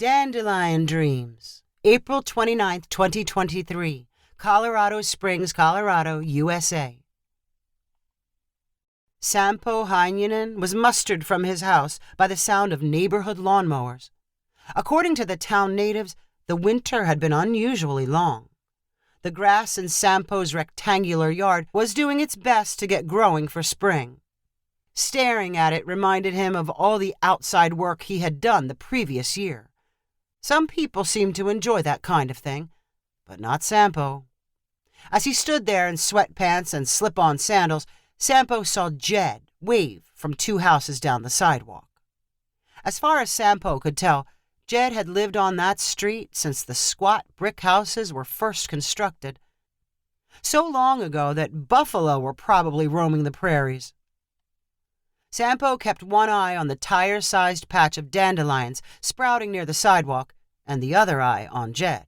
Dandelion Dreams, April 29th, 2023, Colorado Springs, Colorado, USA. Sampo Heinonen was mustered from his house by the sound of neighborhood lawnmowers. According to the town natives, the winter had been unusually long. The grass in Sampo's rectangular yard was doing its best to get growing for spring. Staring at it reminded him of all the outside work he had done the previous year. Some people seemed to enjoy that kind of thing, but not Sampo. As he stood there in sweatpants and slip-on sandals, Sampo saw Jed wave from 2 houses down the sidewalk. As far as Sampo could tell, Jed had lived on that street since the squat brick houses were first constructed. So long ago that buffalo were probably roaming the prairies. Sampo kept one eye on the tire-sized patch of dandelions sprouting near the sidewalk and the other eye on Jed.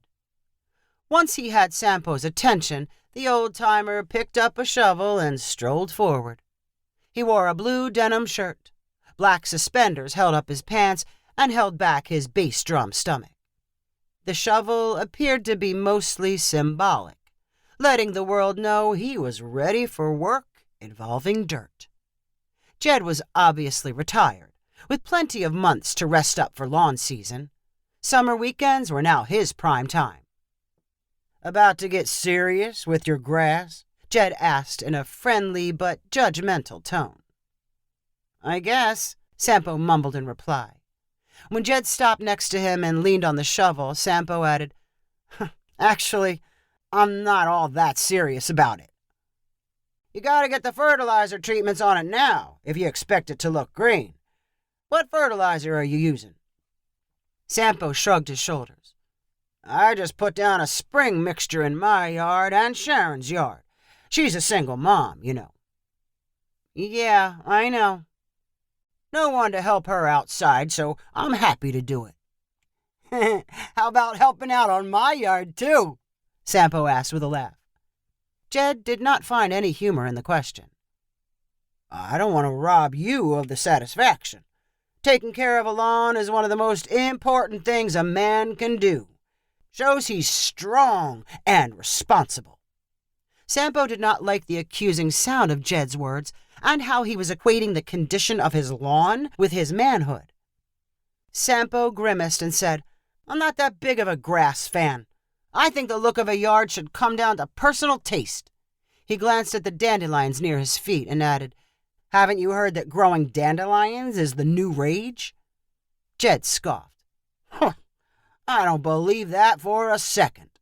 Once he had Sampo's attention, the old-timer picked up a shovel and strolled forward. He wore a blue denim shirt. Black suspenders held up his pants and held back his bass drum stomach. The shovel appeared to be mostly symbolic, letting the world know he was ready for work involving dirt. Jed was obviously retired, with plenty of months to rest up for lawn season. Summer weekends were now his prime time. "About to get serious with your grass?" Jed asked in a friendly but judgmental tone. "I guess," Sampo mumbled in reply. When Jed stopped next to him and leaned on the shovel, Sampo added, "Actually, I'm not all that serious about it." "You gotta get the fertilizer treatments on it now if you expect it to look green. What fertilizer are you using?" Sampo shrugged his shoulders. "I just put down a spring mixture in my yard and Sharon's yard. She's a single mom, you know." "Yeah, I know. No one to help her outside, so I'm happy to do it." "How about helping out on my yard, too?" Sampo asked with a laugh. Jed did not find any humor in the question. "I don't want to rob you of the satisfaction. Taking care of a lawn is one of the most important things a man can do. Shows he's strong and responsible." Sampo did not like the accusing sound of Jed's words and how he was equating the condition of his lawn with his manhood. Sampo grimaced and said, "I'm not that big of a grass fan. I think the look of a yard should come down to personal taste." He glanced at the dandelions near his feet and added, "Haven't you heard that growing dandelions is the new rage?" Jed scoffed. "Huh, I don't believe that for a second."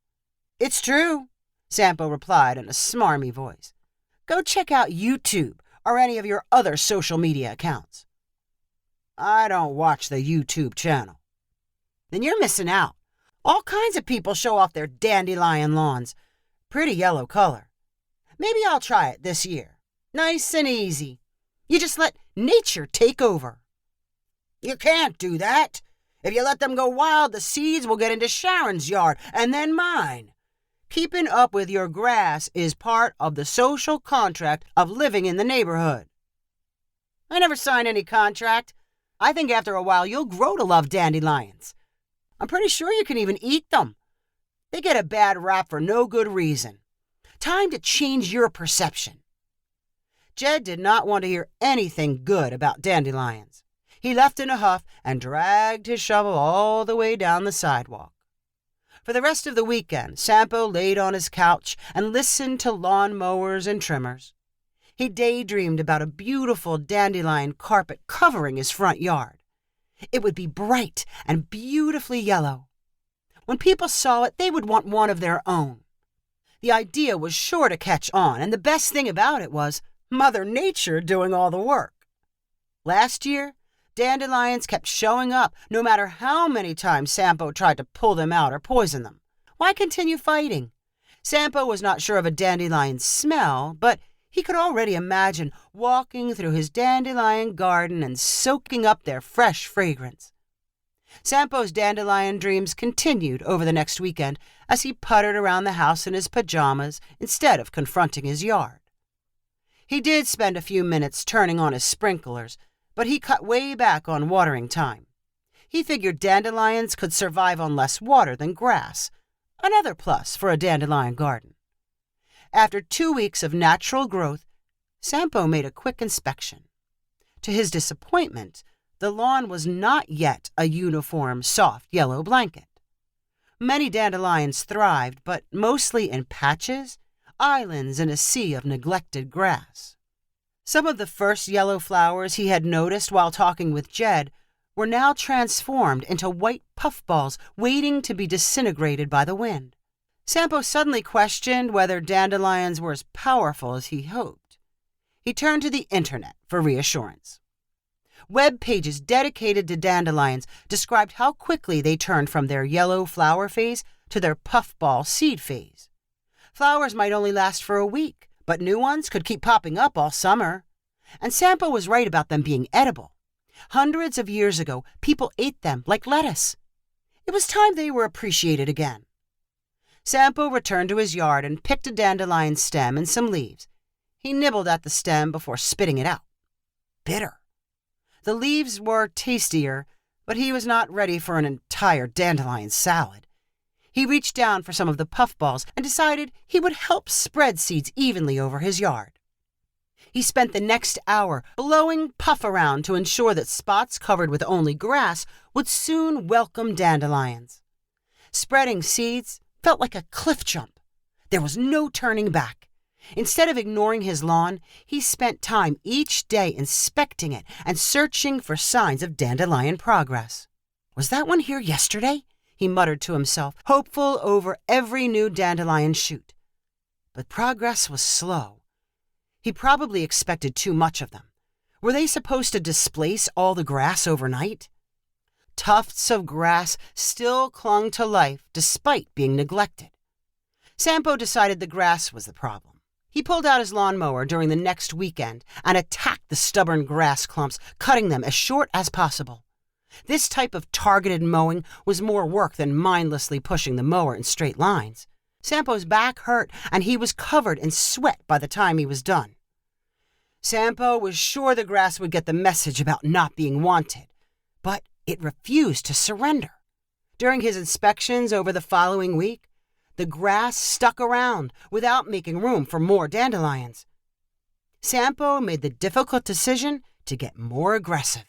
"It's true," Sampo replied in a smarmy voice. "Go check out YouTube or any of your other social media accounts." "I don't watch the YouTube channel." "Then you're missing out. All kinds of people show off their dandelion lawns. Pretty yellow color. Maybe I'll try it this year. Nice and easy. You just let nature take over." "You can't do that. If you let them go wild, the seeds will get into Sharon's yard and then mine. Keeping up with your grass is part of the social contract of living in the neighborhood." "I never signed any contract. I think after a while you'll grow to love dandelions. I'm pretty sure you can even eat them. They get a bad rap for no good reason. Time to change your perception." Jed did not want to hear anything good about dandelions. He left in a huff and dragged his shovel all the way down the sidewalk. For the rest of the weekend, Sampo laid on his couch and listened to lawn mowers and trimmers. He daydreamed about a beautiful dandelion carpet covering his front yard. It would be bright and beautifully yellow. When people saw it, they would want one of their own. The idea was sure to catch on, and the best thing about it was Mother Nature doing all the work. Last year, dandelions kept showing up no matter how many times Sampo tried to pull them out or poison them. Why continue fighting? Sampo was not sure of a dandelion's smell, but he could already imagine walking through his dandelion garden and soaking up their fresh fragrance. Sampo's dandelion dreams continued over the next weekend as he puttered around the house in his pajamas instead of confronting his yard. He did spend a few minutes turning on his sprinklers, but he cut way back on watering time. He figured dandelions could survive on less water than grass, another plus for a dandelion garden. After 2 weeks of natural growth, Sampo made a quick inspection. To his disappointment, the lawn was not yet a uniform, soft yellow blanket. Many dandelions thrived, but mostly in patches, islands in a sea of neglected grass. Some of the first yellow flowers he had noticed while talking with Jed were now transformed into white puffballs waiting to be disintegrated by the wind. Sampo suddenly questioned whether dandelions were as powerful as he hoped. He turned to the internet for reassurance. Web pages dedicated to dandelions described how quickly they turned from their yellow flower phase to their puffball seed phase. Flowers might only last for a week, but new ones could keep popping up all summer. And Sampo was right about them being edible. Hundreds of years ago, people ate them like lettuce. It was time they were appreciated again. Sampo returned to his yard and picked a dandelion stem and some leaves. He nibbled at the stem before spitting it out. Bitter. The leaves were tastier, but he was not ready for an entire dandelion salad. He reached down for some of the puffballs and decided he would help spread seeds evenly over his yard. He spent the next hour blowing puff around to ensure that spots covered with only grass would soon welcome dandelions. Spreading seeds felt like a cliff jump. There was no turning back. Instead of ignoring his lawn, he spent time each day inspecting it and searching for signs of dandelion progress. Was that one here yesterday? He muttered to himself, hopeful over every new dandelion shoot. But progress was slow. He probably expected too much of them. Were they supposed to displace all the grass overnight? Tufts of grass still clung to life despite being neglected. Sampo decided the grass was the problem. He pulled out his lawnmower during the next weekend and attacked the stubborn grass clumps, cutting them as short as possible. This type of targeted mowing was more work than mindlessly pushing the mower in straight lines. Sampo's back hurt, and he was covered in sweat by the time he was done. Sampo was sure the grass would get the message about not being wanted, but it refused to surrender. During his inspections over the following week, the grass stuck around without making room for more dandelions. Sampo made the difficult decision to get more aggressive.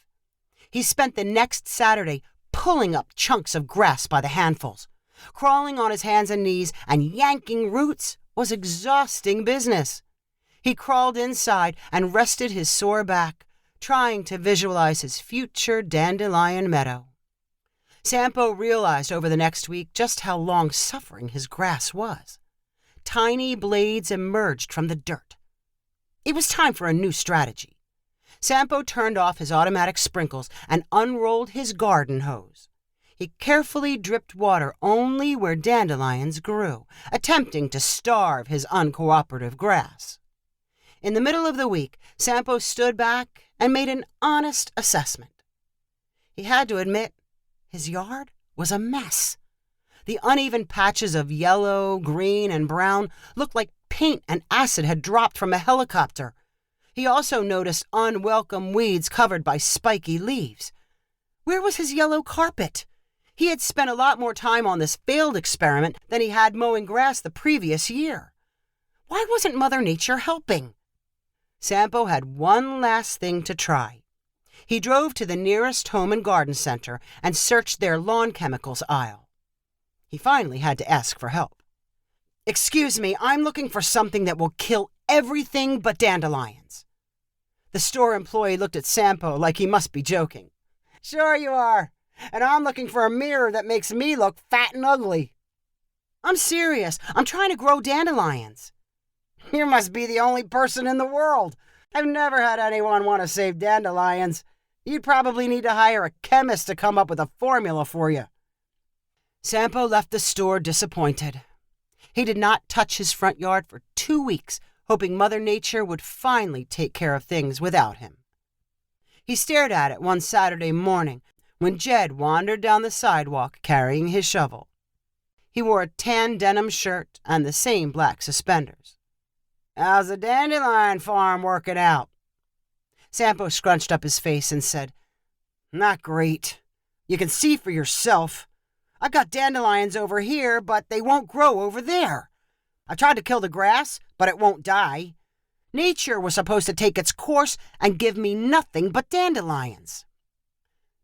He spent the next Saturday pulling up chunks of grass by the handfuls. Crawling on his hands and knees and yanking roots was exhausting business. He crawled inside and rested his sore back, trying to visualize his future dandelion meadow. Sampo realized over the next week just how long-suffering his grass was. Tiny blades emerged from the dirt. It was time for a new strategy. Sampo turned off his automatic sprinkles and unrolled his garden hose. He carefully dripped water only where dandelions grew, attempting to starve his uncooperative grass. In the middle of the week, Sampo stood back and made an honest assessment. He had to admit, his yard was a mess. The uneven patches of yellow, green, and brown looked like paint and acid had dropped from a helicopter. He also noticed unwelcome weeds covered by spiky leaves. Where was his yellow carpet? He had spent a lot more time on this failed experiment than he had mowing grass the previous year. Why wasn't Mother Nature helping? Sampo had one last thing to try. He drove to the nearest home and garden center and searched their lawn chemicals aisle. He finally had to ask for help. "Excuse me, I'm looking for something that will kill everything but dandelions." The store employee looked at Sampo like he must be joking. "Sure you are. And I'm looking for a mirror that makes me look fat and ugly." "I'm serious. I'm trying to grow dandelions." "You must be the only person in the world. I've never had anyone want to save dandelions. You'd probably need to hire a chemist to come up with a formula for you." Sampo left the store disappointed. He did not touch his front yard for 2 weeks, hoping Mother Nature would finally take care of things without him. He stared at it one Saturday morning when Jed wandered down the sidewalk carrying his shovel. He wore a tan denim shirt and the same black suspenders. "How's the dandelion farm working out?" Sampo scrunched up his face and said, "Not great. You can see for yourself. I got dandelions over here, but they won't grow over there. I tried to kill the grass, but it won't die. Nature was supposed to take its course and give me nothing but dandelions."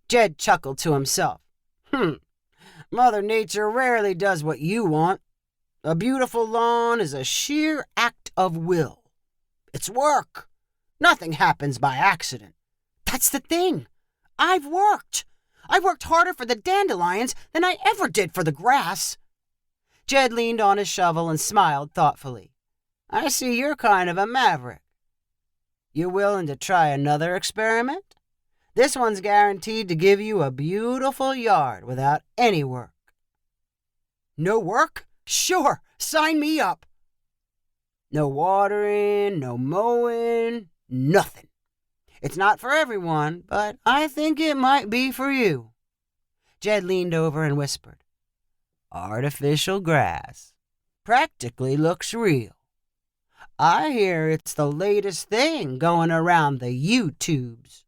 Jed chuckled to himself. Mother Nature rarely does what you want. A beautiful lawn is a sheer act of will. It's work. Nothing happens by accident. That's the thing. I've worked. I worked harder for the dandelions than I ever did for the grass. Jed leaned on his shovel and smiled thoughtfully. "I see you're kind of a maverick. You willing to try another experiment? This one's guaranteed to give you a beautiful yard without any work." "No work? Sure, sign me up." "No watering, no mowing, nothing. It's not for everyone, but I think it might be for you." Jed leaned over and whispered, "Artificial grass. Practically looks real. I hear it's the latest thing going around the YouTubes."